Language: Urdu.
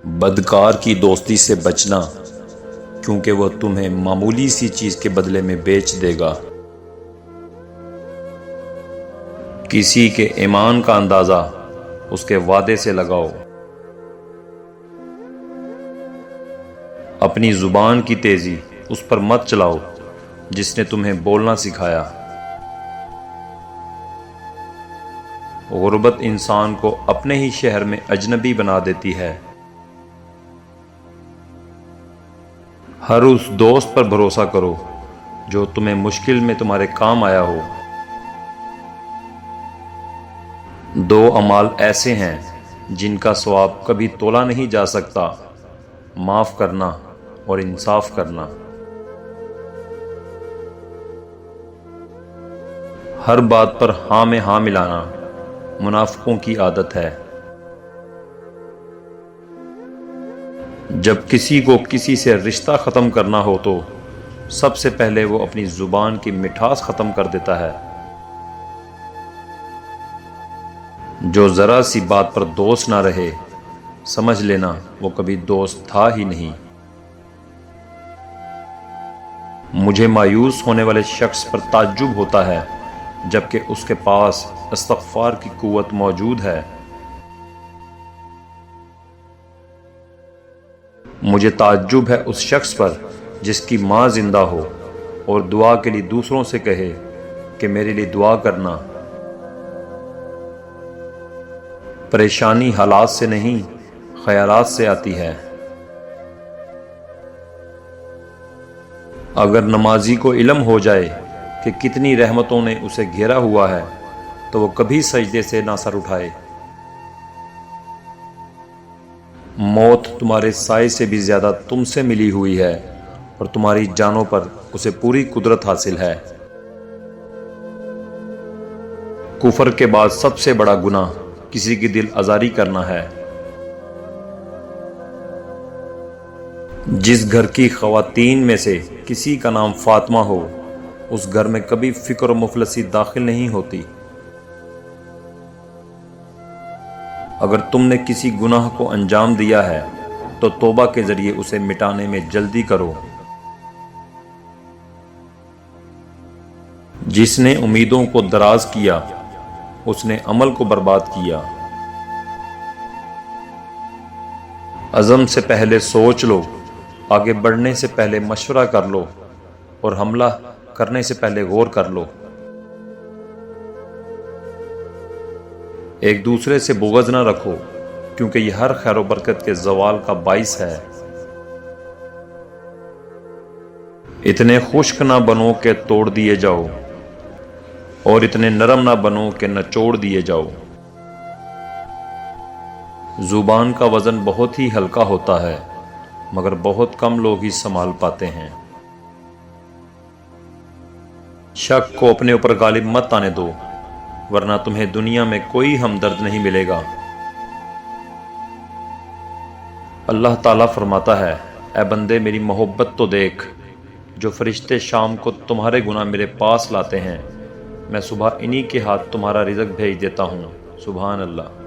بدکار کی دوستی سے بچنا، کیونکہ وہ تمہیں معمولی سی چیز کے بدلے میں بیچ دے گا۔ کسی کے ایمان کا اندازہ اس کے وعدے سے لگاؤ۔ اپنی زبان کی تیزی اس پر مت چلاؤ جس نے تمہیں بولنا سکھایا۔ غربت انسان کو اپنے ہی شہر میں اجنبی بنا دیتی ہے۔ ہر اس دوست پر بھروسہ کرو جو تمہیں مشکل میں تمہارے کام آیا ہو۔ دو اعمال ایسے ہیں جن کا ثواب کبھی تولا نہیں جا سکتا: معاف کرنا اور انصاف کرنا۔ ہر بات پر ہاں میں ہاں ملانا منافقوں کی عادت ہے۔ جب کسی کو کسی سے رشتہ ختم کرنا ہو تو سب سے پہلے وہ اپنی زبان کی مٹھاس ختم کر دیتا ہے۔ جو ذرا سی بات پر دوست نہ رہے، سمجھ لینا وہ کبھی دوست تھا ہی نہیں۔ مجھے مایوس ہونے والے شخص پر تعجب ہوتا ہے جبکہ اس کے پاس استغفار کی قوت موجود ہے۔ مجھے تعجب ہے اس شخص پر جس کی ماں زندہ ہو اور دعا کے لیے دوسروں سے کہے کہ میرے لیے دعا کرنا۔ پریشانی حالات سے نہیں، خیالات سے آتی ہے۔ اگر نمازی کو علم ہو جائے کہ کتنی رحمتوں نے اسے گھیرا ہوا ہے تو وہ کبھی سجدے سے نہ سر اٹھائے۔ موت تمہارے سائے سے بھی زیادہ تم سے ملی ہوئی ہے اور تمہاری جانوں پر اسے پوری قدرت حاصل ہے۔ کفر کے بعد سب سے بڑا گناہ کسی کی دل آزاری کرنا ہے۔ جس گھر کی خواتین میں سے کسی کا نام فاطمہ ہو، اس گھر میں کبھی فقر و مفلسی داخل نہیں ہوتی۔ اگر تم نے کسی گناہ کو انجام دیا ہے تو توبہ کے ذریعے اسے مٹانے میں جلدی کرو۔ جس نے امیدوں کو دراز کیا، اس نے عمل کو برباد کیا۔ عزم سے پہلے سوچ لو، آگے بڑھنے سے پہلے مشورہ کر لو اور حملہ کرنے سے پہلے غور کر لو۔ ایک دوسرے سے بغض نہ رکھو کیونکہ یہ ہر خیر و برکت کے زوال کا باعث ہے۔ اتنے خشک نہ بنو کہ توڑ دیے جاؤ اور اتنے نرم نہ بنو کہ نچوڑ دیے جاؤ۔ زبان کا وزن بہت ہی ہلکا ہوتا ہے مگر بہت کم لوگ ہی سنبھال پاتے ہیں۔ شک کو اپنے اوپر غالب مت آنے دو ورنہ تمہیں دنیا میں کوئی ہمدرد نہیں ملے گا۔ اللہ تعالیٰ فرماتا ہے، اے بندے میری محبت تو دیکھ، جو فرشتے شام کو تمہارے گناہ میرے پاس لاتے ہیں، میں صبح انہی کے ہاتھ تمہارا رزق بھیج دیتا ہوں۔ سبحان اللہ۔